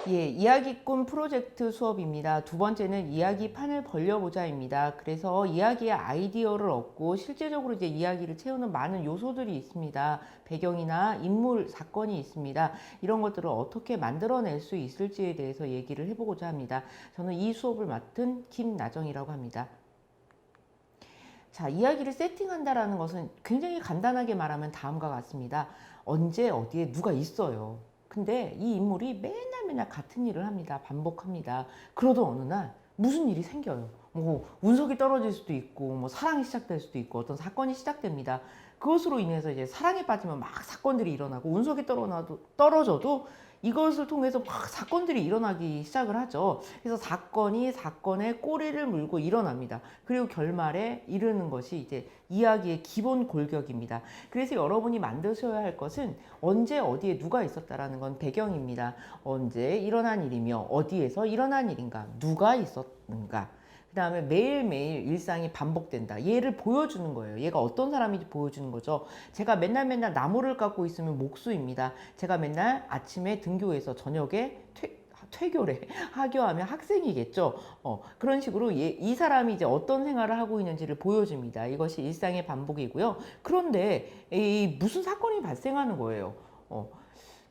예, 이야기꾼 프로젝트 수업입니다. 두 번째는 이야기판을 벌려보자입니다. 그래서 이야기의 아이디어를 얻고 실제적으로 이제 이야기를 채우는 많은 요소들이 있습니다. 배경이나 인물, 사건이 있습니다. 이런 것들을 어떻게 만들어낼 수 있을지에 대해서 얘기를 해보고자 합니다. 저는 이 수업을 맡은 김나정이라고 합니다. 자, 이야기를 세팅한다라는 것은 굉장히 간단하게 말하면 다음과 같습니다. 언제 어디에 누가 있어요. 근데 이 인물이 맨날 같은 일을 합니다. 반복합니다. 그러던 어느 날 무슨 일이 생겨요. 뭐 운석이 떨어질 수도 있고 뭐 사랑이 시작될 수도 있고 어떤 사건이 시작됩니다. 그것으로 인해서 이제 사랑에 빠지면 막 사건들이 일어나고 운석이 떨어져도 이것을 통해서 막 사건들이 일어나기 시작을 하죠. 그래서 사건이 사건의 꼬리를 물고 일어납니다. 그리고 결말에 이르는 것이 이제 이야기의 기본 골격입니다. 그래서 여러분이 만드셔야 할 것은 언제 어디에 누가 있었다라는 건 배경입니다. 언제 일어난 일이며 어디에서 일어난 일인가, 누가 있었는가. 그 다음에 매일매일 일상이 반복된다. 얘를 보여주는 거예요. 얘가 어떤 사람인지 보여주는 거죠. 제가 맨날 나무를 깎고 있으면 목수입니다. 제가 맨날 아침에 등교해서 저녁에 퇴교래 하교하면 학생이겠죠. 그런 식으로 이 사람이 이제 어떤 생활을 하고 있는지를 보여줍니다. 이것이 일상의 반복이고요. 그런데 무슨 사건이 발생하는 거예요.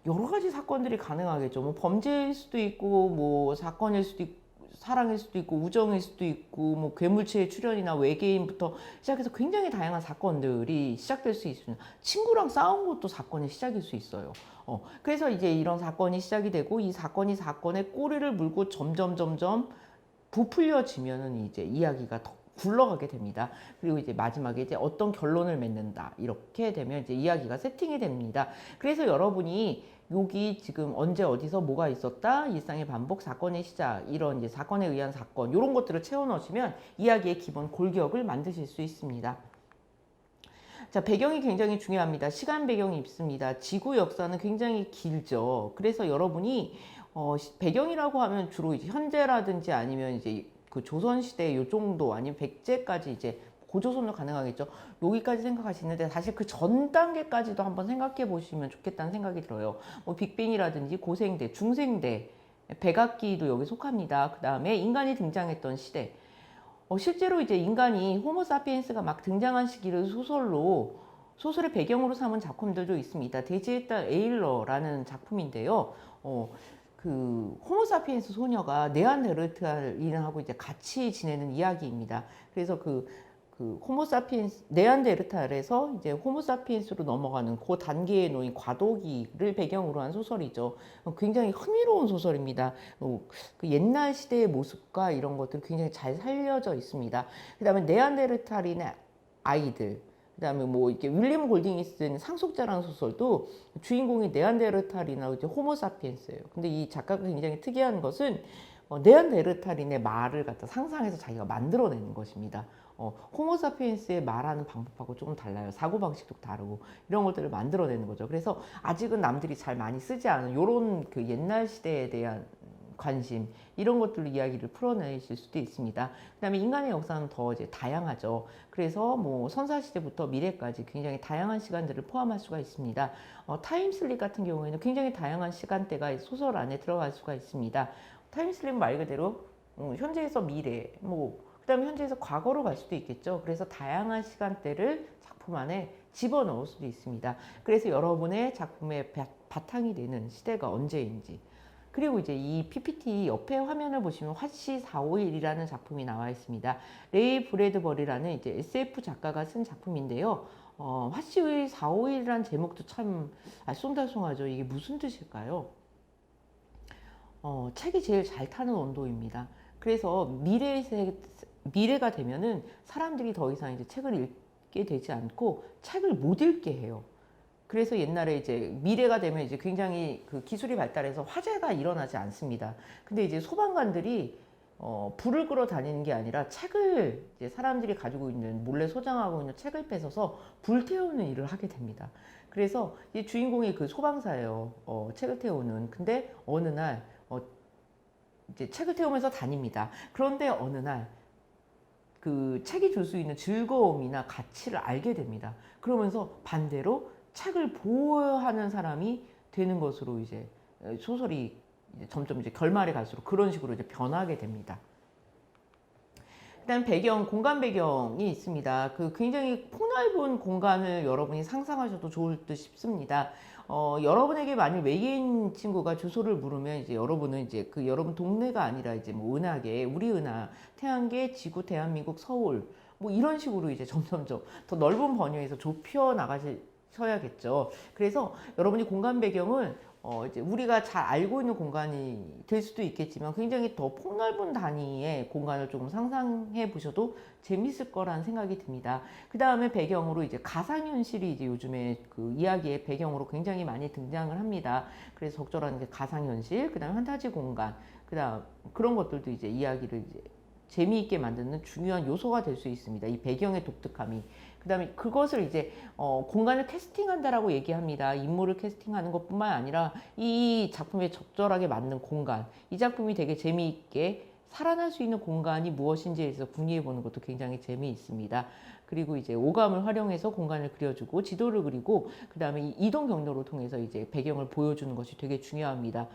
여러 가지 사건들이 가능하겠죠. 뭐 범죄일 수도 있고, 뭐 사건일 수도 있고, 사랑일 수도 있고, 우정일 수도 있고, 뭐 괴물체의 출현이나 외계인부터 시작해서 굉장히 다양한 사건들이 시작될 수 있습니다. 친구랑 싸운 것도 사건의 시작일 수 있어요. 그래서 이제 이런 사건이 시작이 되고, 이 사건이 사건의 꼬리를 물고 점점 부풀려지면은 이제 이야기가 더 굴러가게 됩니다. 그리고 이제 마지막에 이제 어떤 결론을 맺는다. 이렇게 되면 이제 이야기가 세팅이 됩니다. 그래서 여러분이 여기 지금 언제 어디서 뭐가 있었다, 일상의 반복, 사건의 시작, 이런 이제 사건에 의한 사건, 이런 것들을 채워 넣으시면 이야기의 기본 골격을 만드실 수 있습니다. 자, 배경이 굉장히 중요합니다. 시간 배경이 있습니다. 지구 역사는 굉장히 길죠. 그래서 여러분이 배경이라고 하면 주로 이제 현재라든지 아니면 이제 그 조선시대 요 정도 아니면 백제까지 이제 고조선도 가능하겠죠. 여기까지 생각하시는데 사실 그 전 단계까지도 한번 생각해 보시면 좋겠다는 생각이 들어요. 뭐 빅뱅이라든지 고생대, 중생대, 백악기도 여기 속합니다. 그 다음에 인간이 등장했던 시대. 실제로 이제 인간이 호모사피엔스가 막 등장한 시기를 소설의 배경으로 삼은 작품들도 있습니다. 돼지의 딸 에일러라는 작품인데요. 그 호모사피엔스 소녀가 네안데르탈인하고 이제 같이 지내는 이야기입니다. 그래서 호모사피엔스 네안데르탈에서 이제 호모사피엔스로 넘어가는 그 단계에 놓인 과도기를 배경으로 한 소설이죠. 굉장히 흥미로운 소설입니다. 그 옛날 시대의 모습과 이런 것들이 굉장히 잘 살려져 있습니다. 그다음에 네안데르탈인의 아이들, 그다음에 뭐 이렇게 윌리엄 골딩이 쓴 상속자라는 소설도 주인공이 네안데르탈인하고 이제 호모사피엔스예요. 근데 이 작가가 굉장히 특이한 것은 네안데르탈인의 말을 갖다 상상해서 자기가 만들어내는 것입니다. 호모사피엔스의 말하는 방법하고 조금 달라요. 사고방식도 다르고 이런 것들을 만들어내는 거죠. 그래서 아직은 남들이 잘 많이 쓰지 않은 이런 그 옛날 시대에 대한 관심, 이런 것들로 이야기를 풀어내실 수도 있습니다. 그 다음에 인간의 역사는 더 이제 다양하죠. 그래서 뭐 선사시대부터 미래까지 굉장히 다양한 시간들을 포함할 수가 있습니다. 타임슬립 같은 경우에는 굉장히 다양한 시간대가 소설 안에 들어갈 수가 있습니다. 타임슬립 말 그대로 현재에서 미래, 그 다음에 현재에서 과거로 갈 수도 있겠죠. 그래서 다양한 시간대를 작품 안에 집어넣을 수도 있습니다. 그래서 여러분의 작품의 바탕이 되는 시대가 언제인지, 그리고 이제 이 PPT 옆에 화면을 보시면 화씨 451이라는 작품이 나와 있습니다. 레이 브래드버리라는 이제 SF 작가가 쓴 작품인데요. 화씨 451이라는 제목도 참 알쏭달쏭하죠. 이게 무슨 뜻일까요? 책이 제일 잘 타는 온도입니다. 그래서 미래가 되면은 사람들이 더 이상 이제 책을 읽게 되지 않고 책을 못 읽게 해요. 그래서 옛날에 이제 미래가 되면 이제 굉장히 그 기술이 발달해서 화재가 일어나지 않습니다. 근데 이제 소방관들이 불을 끌어 다니는 게 아니라 책을 이제 사람들이 가지고 있는 몰래 소장하고 있는 책을 뺏어서 불태우는 일을 하게 됩니다. 그래서 이 주인공이 그 소방사예요. 책을 태우는. 근데 어느 날 이제 책을 태우면서 다닙니다. 그런데 어느 날 그 책이 줄 수 있는 즐거움이나 가치를 알게 됩니다. 그러면서 반대로 책을 보호하는 사람이 되는 것으로 이제 소설이 이제 점점 이제 결말에 갈수록 그런 식으로 이제 변하게 됩니다. 일단 배경, 공간 배경이 있습니다. 그 굉장히 폭넓은 공간을 여러분이 상상하셔도 좋을 듯 싶습니다. 여러분에게 만일 외계인 친구가 주소를 물으면 이제 여러분은 이제 그 여러분 동네가 아니라 이제 뭐 은하계, 우리 은하, 태양계, 지구, 대한민국, 서울 뭐 이런 식으로 이제 점점점 더 넓은 범위에서 좁혀 나가셔야겠죠. 그래서 여러분이 공간 배경을 이제 우리가 잘 알고 있는 공간이 될 수도 있겠지만 굉장히 더 폭넓은 단위의 공간을 조금 상상해 보셔도 재밌을 거라는 생각이 듭니다. 그 다음에 배경으로 이제 가상현실이 이제 요즘에 그 이야기의 배경으로 굉장히 많이 등장을 합니다. 그래서 적절한 게 가상현실, 그 다음에 판타지 공간, 그 다음 그런 것들도 이제 이야기를 이제 재미있게 만드는 중요한 요소가 될 수 있습니다. 이 배경의 독특함이. 그 다음에 그것을 이제 공간을 캐스팅한다라고 얘기합니다. 인물을 캐스팅하는 것뿐만 아니라 이 작품에 적절하게 맞는 공간, 이 작품이 되게 재미있게 살아날 수 있는 공간이 무엇인지에 대해서 궁리해 보는 것도 굉장히 재미있습니다. 그리고 이제 오감을 활용해서 공간을 그려주고 지도를 그리고 그 다음에 이동 경로를 통해서 이제 배경을 보여주는 것이 되게 중요합니다.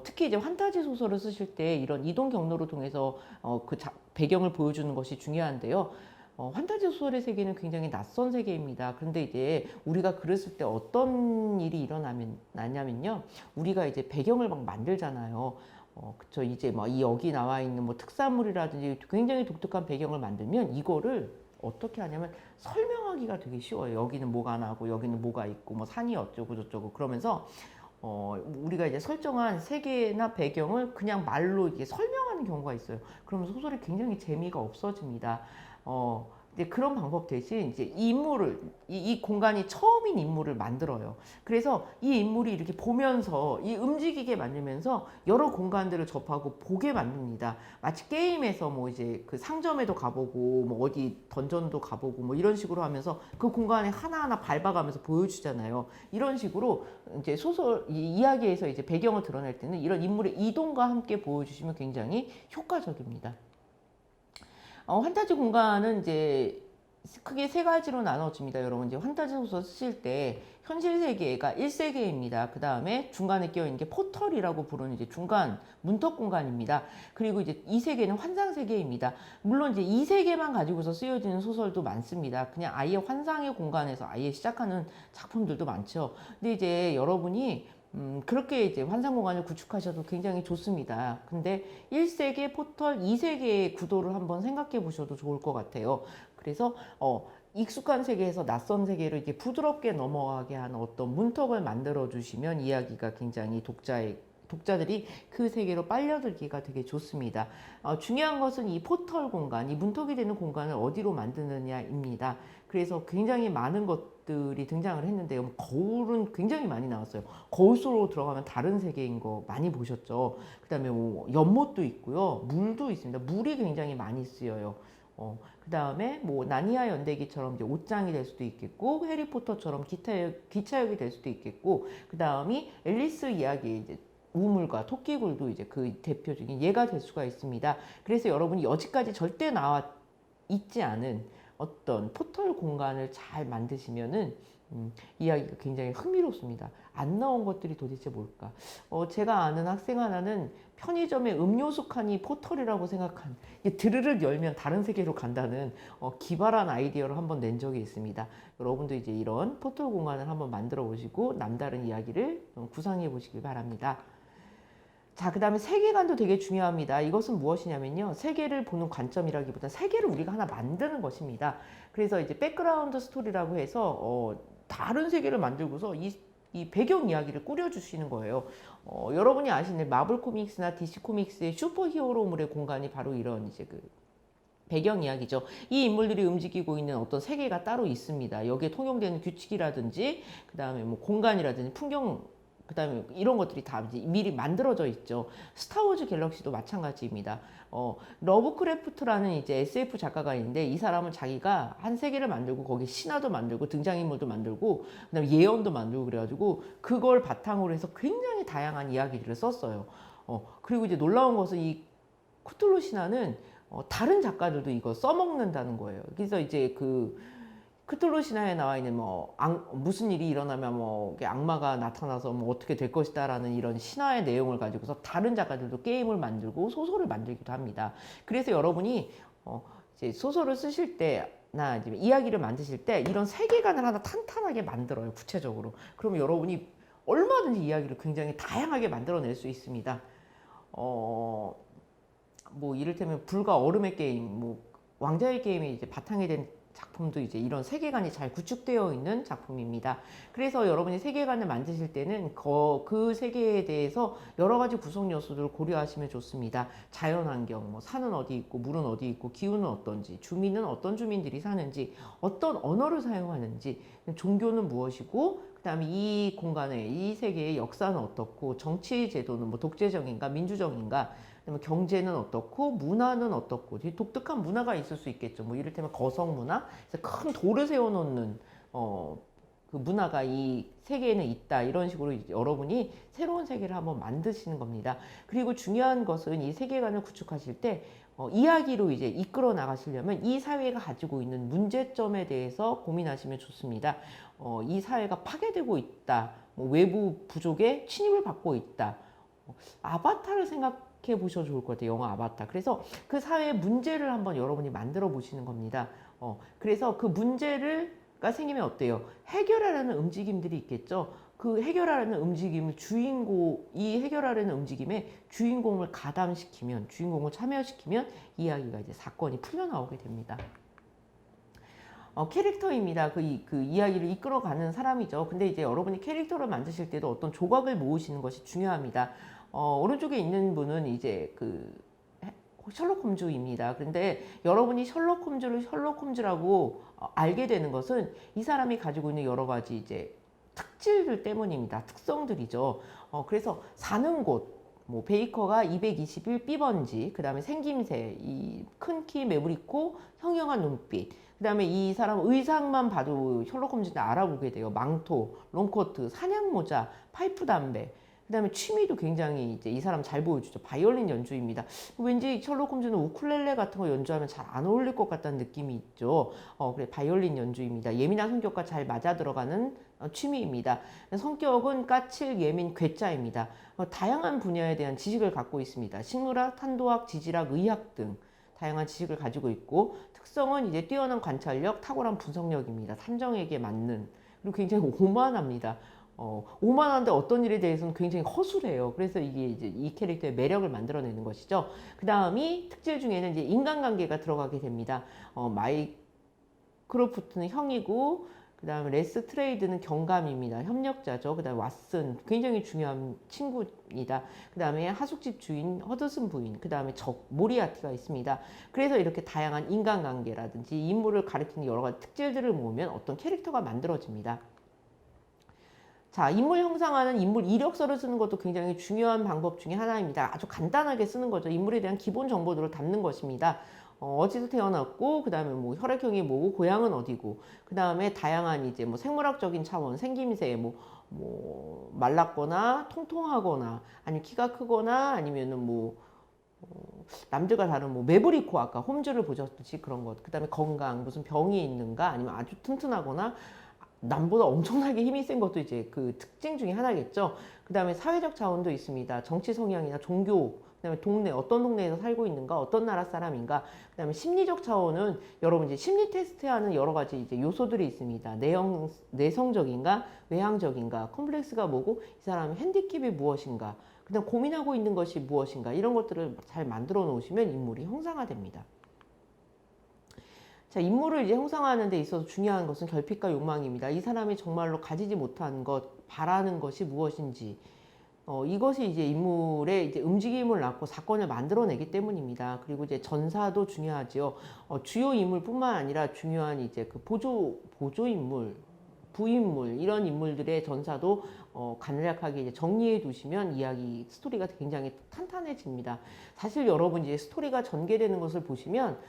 특히 이제 판타지 소설을 쓰실 때 이런 이동 경로를 통해서 배경을 보여주는 것이 중요한데요. 판타지 소설의 세계는 굉장히 낯선 세계입니다. 그런데 이제 우리가 글을 쓸 때 어떤 일이 일어나냐면요. 우리가 이제 배경을 막 만들잖아요. 그쵸. 이제 뭐 여기 나와 있는 뭐 특산물이라든지 굉장히 독특한 배경을 만들면 이거를 어떻게 하냐면 설명하기가 되게 쉬워요. 여기는 뭐가 나고 여기는 뭐가 있고 뭐 산이 어쩌고 저쩌고 그러면서 우리가 이제 설정한 세계나 배경을 그냥 말로 이게 설명하는 경우가 있어요. 그러면 소설이 굉장히 재미가 없어집니다. 이제 그런 방법 대신 이제 이 공간이 처음인 인물을 만들어요. 그래서 이 인물이 이렇게 보면서 이 움직이게 만들면서 여러 공간들을 접하고 보게 만듭니다. 마치 게임에서 뭐 이제 그 상점에도 가보고 뭐 어디 던전도 가보고 뭐 이런 식으로 하면서 그 공간에 하나하나 밟아가면서 보여주잖아요. 이런 식으로 이제 이야기에서 이제 배경을 드러낼 때는 이런 인물의 이동과 함께 보여주시면 굉장히 효과적입니다. 판타지 공간은 이제 크게 세 가지로 나눠집니다. 여러분 이제 판타지 소설 쓰실 때 현실 세계가 1세계입니다. 그 다음에 중간에 끼어 있는 게 포털이라고 부르는 이제 중간 문턱 공간입니다. 그리고 이제 2세계는 환상 세계입니다. 물론 이제 2세계만 가지고서 쓰여지는 소설도 많습니다. 그냥 아예 환상의 공간에서 아예 시작하는 작품들도 많죠. 근데 이제 여러분이 그렇게 이제 환상 공간을 구축하셔도 굉장히 좋습니다. 근데 1세계 포털, 2세계의 구도를 한번 생각해 보셔도 좋을 것 같아요. 그래서 익숙한 세계에서 낯선 세계를 이렇게 부드럽게 넘어가게 하는 어떤 문턱을 만들어 주시면 이야기가 굉장히 독자들이 그 세계로 빨려들기가 되게 좋습니다. 중요한 것은 이 포털 공간, 이 문턱이 되는 공간을 어디로 만드느냐입니다. 그래서 굉장히 많은 것들이 등장을 했는데요. 뭐 거울은 굉장히 많이 나왔어요. 거울 속으로 들어가면 다른 세계인 거 많이 보셨죠. 그 다음에 뭐 연못도 있고요. 물도 있습니다. 물이 굉장히 많이 쓰여요. 그 다음에 뭐 나니아 연대기처럼 이제 옷장이 될 수도 있겠고 해리포터처럼 기차역이 될 수도 있겠고 그 다음이 앨리스 이야기 이제 우물과 토끼굴도 이제 그 대표적인 예가 될 수가 있습니다. 그래서 여러분이 여지까지 절대 나와 있지 않은 어떤 포털 공간을 잘 만드시면은 이야기가 굉장히 흥미롭습니다. 안 나온 것들이 도대체 뭘까? 제가 아는 학생 하나는 편의점에 음료수 칸이 포털이라고 생각한 드르륵 열면 다른 세계로 간다는 기발한 아이디어를 한번 낸 적이 있습니다. 여러분도 이제 이런 포털 공간을 한번 만들어 보시고 남다른 이야기를 구상해 보시길 바랍니다. 자, 그 다음에 세계관도 되게 중요합니다. 이것은 무엇이냐면요. 세계를 보는 관점이라기보다 세계를 우리가 하나 만드는 것입니다. 그래서 이제 백그라운드 스토리라고 해서 다른 세계를 만들고서 이 배경 이야기를 꾸려주시는 거예요. 여러분이 아시는 마블 코믹스나 DC 코믹스의 슈퍼 히어로물의 공간이 바로 이런 이제 그 배경 이야기죠. 이 인물들이 움직이고 있는 어떤 세계가 따로 있습니다. 여기에 통용되는 규칙이라든지, 그 다음에 뭐 공간이라든지 풍경, 그 다음에 이런 것들이 다 이제 미리 만들어져 있죠. 스타워즈 갤럭시도 마찬가지입니다. 러브크래프트라는 이제 SF 작가가 있는데 이 사람은 자기가 한 세계를 만들고 거기 신화도 만들고 등장인물도 만들고 그다음에 예언도 만들고 그래가지고 그걸 바탕으로 해서 굉장히 다양한 이야기들을 썼어요. 그리고 이제 놀라운 것은 이 쿠툴루 신화는 다른 작가들도 이거 써먹는다는 거예요. 그래서 이제 크툴루 신화에 나와 있는 뭐 무슨 일이 일어나면 뭐 이게 악마가 나타나서 뭐 어떻게 될 것이다라는 이런 신화의 내용을 가지고서 다른 작가들도 게임을 만들고 소설을 만들기도 합니다. 그래서 여러분이 이제 소설을 쓰실 때나 이제 이야기를 만드실 때 이런 세계관을 하나 탄탄하게 만들어요, 구체적으로. 그러면 여러분이 얼마든지 이야기를 굉장히 다양하게 만들어낼 수 있습니다. 뭐 이를테면 불과 얼음의 게임, 뭐 왕자의 게임이 이제 바탕이 된 작품도 이제 이런 세계관이 잘 구축되어 있는 작품입니다. 그래서 여러분이 세계관을 만드실 때는 그 세계에 대해서 여러 가지 구성 요소들을 고려하시면 좋습니다. 자연환경, 뭐 산은 어디 있고 물은 어디 있고 기후는 어떤지, 주민은 어떤 주민들이 사는지, 어떤 언어를 사용하는지, 종교는 무엇이고, 그다음에 이 공간의 이 세계의 역사는 어떻고, 정치 제도는 뭐 독재적인가 민주적인가, 그다음에 경제는 어떻고 문화는 어떻고, 독특한 문화가 있을 수 있겠죠. 뭐 이를테면 거성 문화, 그래서 큰 돌을 세워놓는 그 문화가 이 세계에는 있다. 이런 식으로 여러분이 새로운 세계를 한번 만드시는 겁니다. 그리고 중요한 것은 이 세계관을 구축하실 때 이야기로 이제 이끌어 나가시려면 이 사회가 가지고 있는 문제점에 대해서 고민하시면 좋습니다. 이 사회가 파괴되고 있다. 뭐 외부 부족의 침입을 받고 있다. 아바타를 생각해 보셔도 좋을 것 같아요. 영화 아바타. 그래서 그 사회의 문제를 한번 여러분이 만들어 보시는 겁니다. 그래서 그 문제가 생기면 어때요? 해결하려는 움직임들이 있겠죠. 그 해결하려는 움직임을 이 해결하려는 움직임에 주인공을 가담시키면, 주인공을 참여시키면 이야기가 이제 사건이 풀려나오게 됩니다. 캐릭터입니다. 그 이야기를 이끌어가는 사람이죠. 근데 이제 여러분이 캐릭터를 만드실 때도 어떤 조각을 모으시는 것이 중요합니다. 오른쪽에 있는 분은 이제 셜록 홈즈입니다. 그런데 여러분이 셜록 홈즈를 셜록 홈즈라고 알게 되는 것은 이 사람이 가지고 있는 여러 가지 이제 특질들 때문입니다. 특성들이죠. 그래서 사는 곳, 뭐 베이커가 221 삐번지, 그 다음에 생김새, 이 큰 키, 매부리코, 형형한 눈빛, 그 다음에 이 사람 의상만 봐도 셜록 홈즈는 알아보게 돼요. 망토, 롱코트, 사냥모자, 파이프 담배. 그 다음에 취미도 굉장히 이제 이 사람 잘 보여주죠. 바이올린 연주입니다. 왠지 셜록 홈즈는 우쿨렐레 같은 거 연주하면 잘 안 어울릴 것 같다는 느낌이 있죠. 그래, 바이올린 연주입니다. 예민한 성격과 잘 맞아 들어가는 취미입니다. 성격은 까칠, 예민, 괴짜입니다. 다양한 분야에 대한 지식을 갖고 있습니다. 식물학, 탄도학, 지질학, 의학 등 다양한 지식을 가지고 있고, 특성은 이제 뛰어난 관찰력, 탁월한 분석력입니다. 탐정에게 맞는, 그리고 굉장히 오만합니다. 오만한데 어떤 일에 대해서는 굉장히 허술해요. 그래서 이게 이제 이 캐릭터의 매력을 만들어내는 것이죠. 그 다음이 특질 중에는 이제 인간관계가 들어가게 됩니다. 마이크로프트는 형이고, 그 다음에 레스 트레이드는 경감입니다. 협력자죠. 그 다음에 왓슨, 굉장히 중요한 친구입니다. 그 다음에 하숙집 주인 허드슨 부인, 그 다음에 적 모리아티가 있습니다. 그래서 이렇게 다양한 인간관계라든지 인물을 가리키는 여러 가지 특질들을 모으면 어떤 캐릭터가 만들어집니다. 자, 인물 형상화는 인물 이력서를 쓰는 것도 굉장히 중요한 방법 중에 하나입니다. 아주 간단하게 쓰는 거죠. 인물에 대한 기본 정보들을 담는 것입니다. 어디서 태어났고, 그 다음에 뭐 혈액형이 뭐고, 고향은 어디고, 그 다음에 다양한 이제 뭐 생물학적인 차원, 생김새, 뭐 말랐거나 통통하거나, 아니면 키가 크거나, 아니면은 남들과 다른 매부리코, 아까 홈즈를 보셨듯이 그런 것, 그 다음에 건강, 무슨 병이 있는가, 아니면 아주 튼튼하거나, 남보다 엄청나게 힘이 센 것도 이제 그 특징 중에 하나겠죠. 그 다음에 사회적 차원도 있습니다. 정치 성향이나 종교, 그 다음에 동네, 어떤 동네에서 살고 있는가, 어떤 나라 사람인가, 그 다음에 심리적 차원은 여러분 이제 심리 테스트하는 여러 가지 이제 요소들이 있습니다. 내성적인가, 외향적인가, 컴플렉스가 뭐고, 이 사람의 핸디캡이 무엇인가, 그 다음 고민하고 있는 것이 무엇인가, 이런 것들을 잘 만들어 놓으시면 인물이 형상화됩니다. 자, 인물을 이제 형성하는 데 있어서 중요한 것은 결핍과 욕망입니다. 이 사람이 정말로 가지지 못한 것, 바라는 것이 무엇인지, 이것이 이제 인물의 이제 움직임을 낳고 사건을 만들어내기 때문입니다. 그리고 이제 전사도 중요하지요. 주요 인물뿐만 아니라 중요한 이제 그 보조 인물, 부인물, 이런 인물들의 전사도 간략하게 이제 정리해 두시면 이야기 스토리가 굉장히 탄탄해집니다. 사실 여러분 이제 스토리가 전개되는 것을 보시면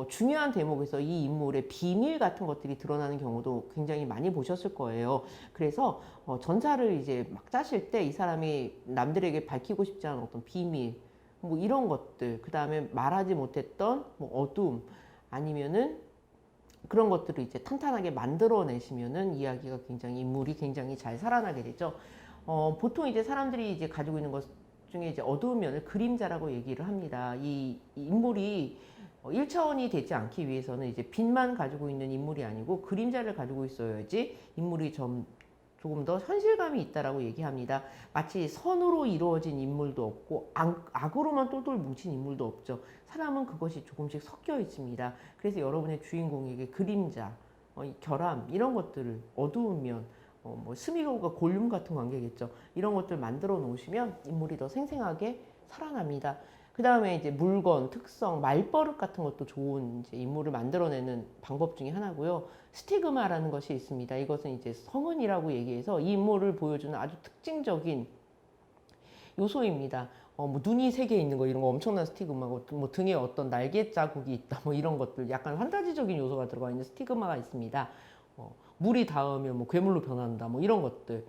중요한 대목에서 이 인물의 비밀 같은 것들이 드러나는 경우도 굉장히 많이 보셨을 거예요. 그래서 전사를 이제 막 짜실 때 이 사람이 남들에게 밝히고 싶지 않은 어떤 비밀, 뭐 이런 것들, 그 다음에 말하지 못했던 어두움, 아니면은 그런 것들을 이제 탄탄하게 만들어내시면은 이야기가 굉장히 인물이 굉장히 잘 살아나게 되죠. 보통 이제 사람들이 이제 가지고 있는 것 중에 이제 어두운 면을 그림자라고 얘기를 합니다. 이 인물이 1차원이 되지 않기 위해서는 이제 빛만 가지고 있는 인물이 아니고 그림자를 가지고 있어야지 인물이 조금 더 현실감이 있다라고 얘기합니다. 마치 선으로 이루어진 인물도 없고 악으로만 똘똘 뭉친 인물도 없죠. 사람은 그것이 조금씩 섞여 있습니다. 그래서 여러분의 주인공에게 그림자, 결함 이런 것들을 어두운 면, 뭐 스미로우가 골룸 같은 관계겠죠. 이런 것들 만들어 놓으시면 인물이 더 생생하게 살아납니다. 그 다음에 이제 물건, 특성, 말버릇 같은 것도 좋은 이제 인물을 만들어내는 방법 중에 하나고요. 스티그마라는 것이 있습니다. 이것은 이제 성은이라고 얘기해서 이 인물을 보여주는 아주 특징적인 요소입니다. 뭐 눈이 세 개 있는 거 이런 거 엄청난 스티그마고 뭐 등에 어떤 날개 자국이 있다 뭐 이런 것들 약간 판타지적인 요소가 들어가 있는 스티그마가 있습니다. 물이 닿으면 뭐 괴물로 변한다 뭐 이런 것들.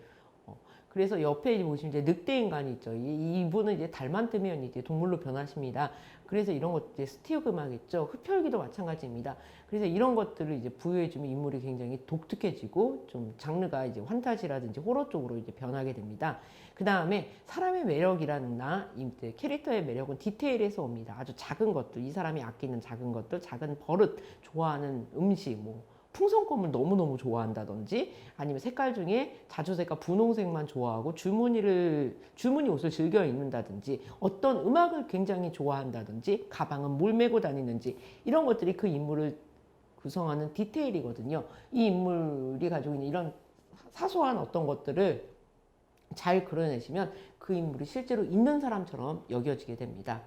그래서 옆에 보시면 이제 늑대 인간이 있죠. 이분은 이제 달만 뜨면 이제 동물로 변하십니다. 그래서 이런 것 이제 스티그마겠죠. 흡혈귀도 마찬가지입니다. 그래서 이런 것들을 이제 부여해주면 인물이 굉장히 독특해지고 좀 장르가 이제 환타지라든지 호러 쪽으로 이제 변하게 됩니다. 그 다음에 사람의 매력이라나 이제 캐릭터의 매력은 디테일에서 옵니다. 아주 작은 것들, 이 사람이 아끼는 작은 것들, 작은 버릇, 좋아하는 음식, 뭐 풍선껌을 너무너무 좋아한다든지 아니면 색깔 중에 자주색과 분홍색만 좋아하고 주머니 옷을 즐겨 입는다든지 어떤 음악을 굉장히 좋아한다든지 가방은 뭘 메고 다니는지 이런 것들이 그 인물을 구성하는 디테일이거든요. 이 인물이 가지고 있는 이런 사소한 어떤 것들을 잘 그려내시면 그 인물이 실제로 있는 사람처럼 여겨지게 됩니다.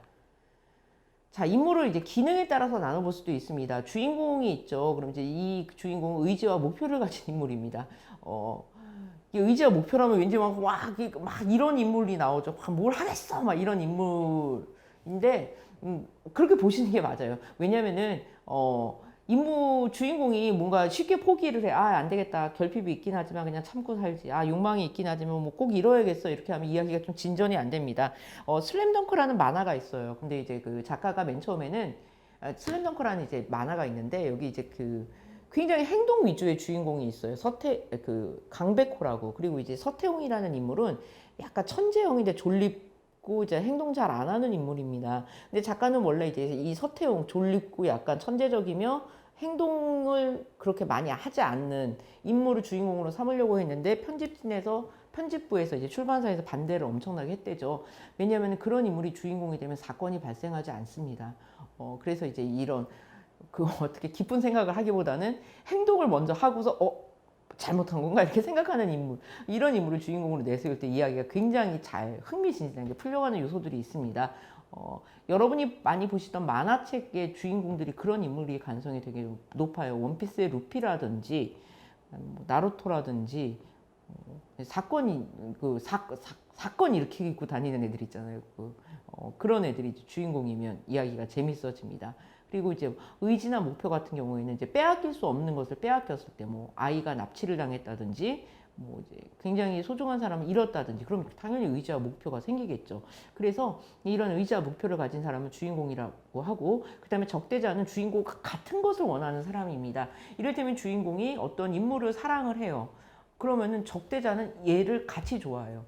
자, 인물을 이제 기능에 따라서 나눠볼 수도 있습니다. 주인공이 있죠. 그럼 이제 이 주인공은 의지와 목표를 가진 인물입니다. 의지와 목표라면 왠지 막 이런 인물이 나오죠. 뭘 하겠어! 막 이런 인물인데, 그렇게 보시는 게 맞아요. 왜냐면은, 주인공이 뭔가 쉽게 포기를 해. 아, 안 되겠다. 결핍이 있긴 하지만 그냥 참고 살지. 아, 욕망이 있긴 하지만 뭐 꼭 이뤄야겠어. 이렇게 하면 이야기가 좀 진전이 안 됩니다. 슬램덩크라는 만화가 있어요. 근데 이제 그 작가가 맨 처음에는 슬램덩크라는 이제 만화가 있는데 여기 이제 그 굉장히 행동 위주의 주인공이 있어요. 강백호라고. 그리고 이제 서태웅이라는 인물은 약간 천재형인데 졸립고 이제 행동 잘 안 하는 인물입니다. 근데 작가는 원래 이제 이 서태웅 졸립고 약간 천재적이며 행동을 그렇게 많이 하지 않는 인물을 주인공으로 삼으려고 했는데 편집부에서 이제 출판사에서 반대를 엄청나게 했대죠. 왜냐하면 그런 인물이 주인공이 되면 사건이 발생하지 않습니다. 그래서 이제 이런 어떻게 기쁜 생각을 하기보다는 행동을 먼저 하고서 잘못한 건가 이렇게 생각하는 인물, 이런 인물을 주인공으로 내세울 때 이야기가 굉장히 잘 흥미진진하게 풀려가는 요소들이 있습니다. 여러분이 많이 보시던 만화책의 주인공들이 그런 인물이 가능성이 되게 높아요. 원피스의 루피라든지 나루토라든지 사건 일으키고 다니는 애들 있잖아요. 그런 애들이 주인공이면 이야기가 재밌어집니다. 그리고 이제 의지나 목표 같은 경우에는 이제 빼앗길 수 없는 것을 빼앗겼을 때 뭐 아이가 납치를 당했다든지 뭐 이제 굉장히 소중한 사람을 잃었다든지 그럼 당연히 의지와 목표가 생기겠죠. 그래서 이런 의지와 목표를 가진 사람은 주인공이라고 하고 그다음에 적대자는 주인공과 같은 것을 원하는 사람입니다. 이를테면 주인공이 어떤 인물을 사랑을 해요. 그러면은 적대자는 얘를 같이 좋아해요.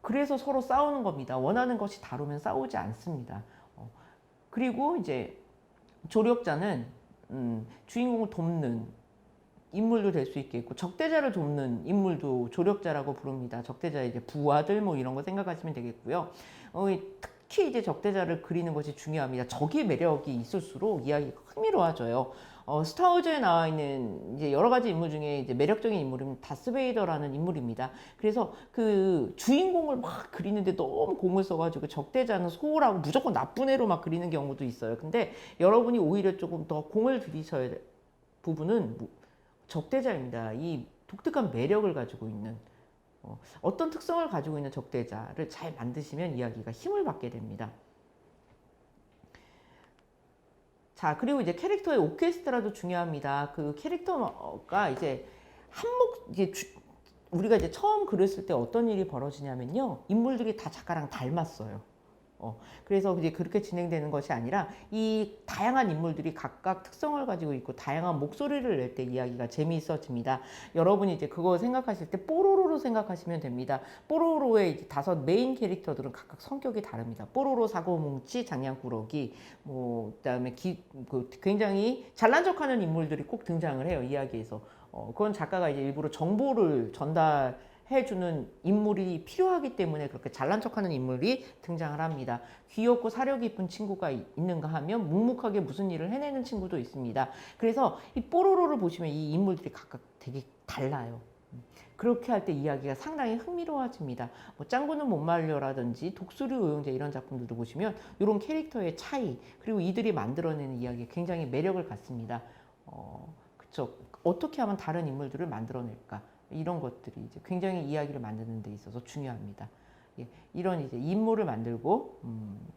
그래서 서로 싸우는 겁니다. 원하는 것이 다르면 싸우지 않습니다. 그리고 이제 조력자는 주인공을 돕는 인물도 될 수 있겠고 적대자를 돕는 인물도 조력자라고 부릅니다. 적대자 이제 부하들 뭐 이런 거 생각하시면 되겠고요. 특히 이제 적대자를 그리는 것이 중요합니다. 적의 매력이 있을수록 이야기가 흥미로워져요. 스타워즈에 나와 있는 이제 여러 가지 인물 중에 이제 매력적인 인물은 다스베이더라는 인물입니다. 그래서 그 주인공을 막 그리는데 너무 공을 써가지고 적대자는 소홀하고 무조건 나쁜 애로 막 그리는 경우도 있어요. 근데 여러분이 오히려 조금 더 공을 들이셔야 될 부분은 적대자입니다. 이 독특한 매력을 가지고 있는 어떤 특성을 가지고 있는 적대자를 잘 만드시면 이야기가 힘을 받게 됩니다. 자, 그리고 이제 캐릭터의 오케스트라도 중요합니다. 그 캐릭터가 이제 우리가 이제 처음 그렸을 때 어떤 일이 벌어지냐면요. 인물들이 다 작가랑 닮았어요. 그래서 이제 그렇게 진행되는 것이 아니라 이 다양한 인물들이 각각 특성을 가지고 있고 다양한 목소리를 낼 때 이야기가 재미있어집니다. 여러분이 이제 그거 생각하실 때 뽀로로로 생각하시면 됩니다. 뽀로로의 이제 5 메인 캐릭터들은 각각 성격이 다릅니다. 뽀로로, 사고뭉치, 장냥꾸러기, 그다음에 굉장히 잘난 척하는 인물들이 꼭 등장을 해요, 이야기에서. 그건 작가가 이제 일부러 정보를 전달해주는 인물이 필요하기 때문에 그렇게 잘난 척하는 인물이 등장을 합니다. 귀엽고 사려 깊은 친구가 있는가 하면 묵묵하게 무슨 일을 해내는 친구도 있습니다. 그래서 이 뽀로로를 보시면 이 인물들이 각각 되게 달라요. 그렇게 할 때 이야기가 상당히 흥미로워집니다. 짱구는 못 말려라든지 독수리 오영재 이런 작품들도 보시면 이런 캐릭터의 차이 그리고 이들이 만들어내는 이야기가 굉장히 매력을 갖습니다. 그쵸? 어떻게 하면 다른 인물들을 만들어낼까? 이런 것들이 이제 굉장히 이야기를 만드는 데 있어서 중요합니다. 예, 이런 이제 인물을 만들고,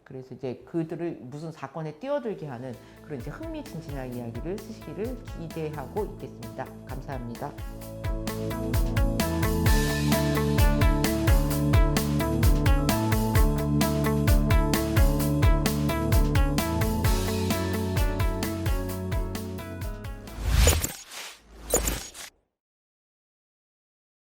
그래서 이제 그들을 무슨 사건에 뛰어들게 하는 그런 이제 흥미진진한 이야기를 쓰시기를 기대하고 있겠습니다. 감사합니다.